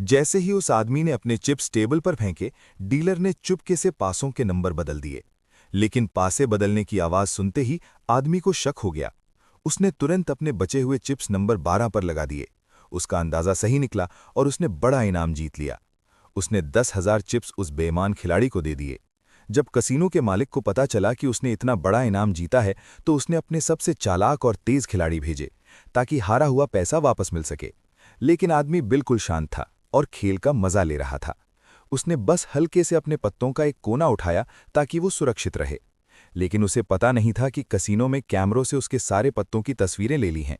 जैसे ही उस आदमी ने अपने चिप्स टेबल पर फेंके, डीलर ने चुपके से पासों के नंबर बदल दिए। लेकिन पासे बदलने की आवाज सुनते ही आदमी को शक हो गया। उसने तुरंत अपने बचे हुए चिप्स नंबर 12 पर लगा दिए। उसका अंदाजा सही निकला और उसने बड़ा इनाम जीत लिया। उसने 10,000 चिप्स उस बेईमान खिलाड़ी को दे दिए। जब कसीनो के मालिक को पता चला कि उसने इतना बड़ा इनाम जीता है, तो उसने अपने सबसे चालाक और तेज खिलाड़ी भेजे ताकि हारा हुआ पैसा वापस मिल सके। लेकिन आदमी बिल्कुल शांत था और खेल का मजा ले रहा था। उसने बस हल्के से अपने पत्तों का एक कोना उठाया ताकि वो सुरक्षित रहे। लेकिन उसे पता नहीं था कि कसीनो में कैमरों से उसके सारे पत्तों की तस्वीरें ले ली हैं।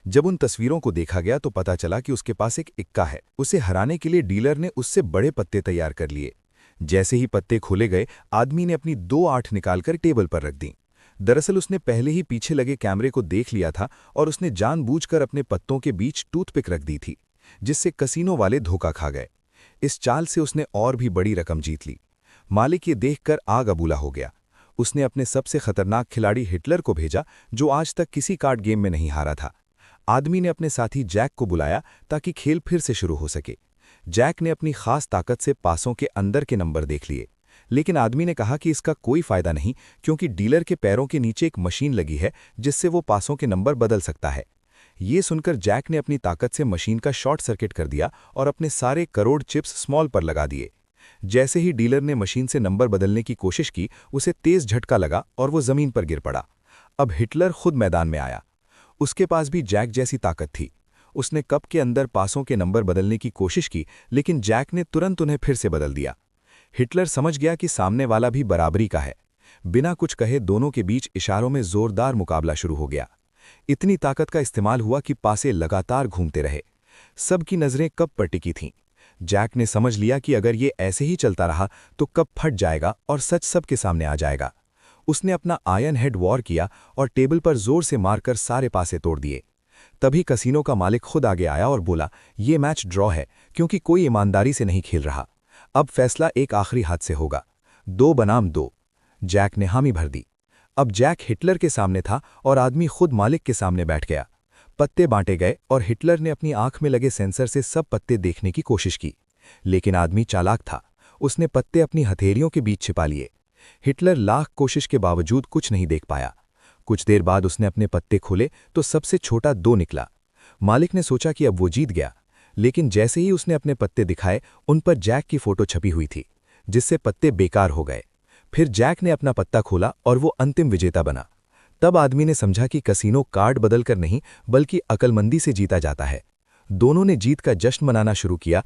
जब उन तस्वीरों को देखा गया तो पता चला कि उसके पास एक इक्का है। उसे हराने के लिए डीलर ने उससे बड़े पत्ते तैयार कर लिए। जैसे ही पत्ते खोले गए, आदमी ने अपनी 2 8 निकालकर टेबल पर रख दी। दरअसल उसने पहले ही पीछे लगे कैमरे को देख लिया था और उसने जानबूझकर अपने पत्तों के बीच टूथपिक रख दी थी, जिससे कसीनो वाले धोखा खा गए। इस चाल से उसने और भी बड़ी रकम जीत ली। मालिक ये देखकर आग अबूला हो गया। उसने अपने सबसे खतरनाक खिलाड़ी हिटलर को भेजा, जो आज तक किसी कार्ड गेम में नहीं हारा था। आदमी ने अपने साथी जैक को बुलाया ताकि खेल फिर से शुरू हो सके। जैक ने अपनी खास ताकत से पासों के अंदर के नंबर देख लिए। लेकिन आदमी ने कहा कि इसका कोई फायदा नहीं, क्योंकि डीलर के पैरों के नीचे एक मशीन लगी है जिससे वो पासों के नंबर बदल सकता है। ये सुनकर जैक ने अपनी ताकत से मशीन का शॉर्ट सर्किट कर दिया और अपने सारे करोड़ चिप्स स्मॉल पर लगा दिए। जैसे ही डीलर ने मशीन से नंबर बदलने की कोशिश की, उसे तेज झटका लगा और वो जमीन पर गिर पड़ा। अब हिटलर खुद मैदान में आया। उसके पास भी जैक जैसी ताकत थी। उसने कप के अंदर पासों के नंबर बदलने की कोशिश की, लेकिन जैक ने तुरंत उन्हें फिर से बदल दिया। हिटलर समझ गया कि सामने वाला भी बराबरी का है। बिना कुछ कहे दोनों के बीच इशारों में जोरदार मुकाबला शुरू हो गया। इतनी ताकत का इस्तेमाल हुआ कि पासे लगातार घूमते रहे। सबकी नजरें कप पर टिकी थीं। जैक ने समझ लिया कि अगर ये ऐसे ही चलता रहा तो कप फट जाएगा और सच सबके सामने आ जाएगा। उसने अपना आयरन हेड वॉर किया और टेबल पर जोर से मारकर सारे पासे तोड़ दिए। तभी कसीनो का मालिक खुद आगे आया और बोला, ये मैच ड्रॉ है, क्योंकि कोई ईमानदारी से नहीं खेल रहा। अब फैसला एक आखिरी हाथ से होगा। 2 बनाम 2। जैक ने हामी भर दी। अब जैक हिटलर के सामने था और आदमी खुद मालिक के सामने बैठ गया। पत्ते बांटे गए और हिटलर ने अपनी आंख में लगे सेंसर से सब पत्ते देखने की कोशिश की। लेकिन आदमी चालाक था। उसने पत्ते अपनी हथेलियों के बीच छिपा लिए। हिटलर लाख कोशिश के बावजूद कुछ नहीं देख पाया। कुछ देर बाद उसने अपने पत्ते खोले तो सबसे छोटा 2 निकला। मालिक ने सोचा कि अब वो जीत गया, लेकिन जैसे ही उसने अपने पत्ते दिखाए, उन पर जैक की फोटो छपी हुई थी, जिससे पत्ते बेकार हो गए। फिर जैक ने अपना पत्ता खोला और वो अंतिम विजेता बना। तब आदमी ने समझा कि कसीनो कार्ड बदलकर नहीं, बल्कि अक्लमंदी से जीता जाता है। दोनों ने जीत का जश्न मनाना शुरू किया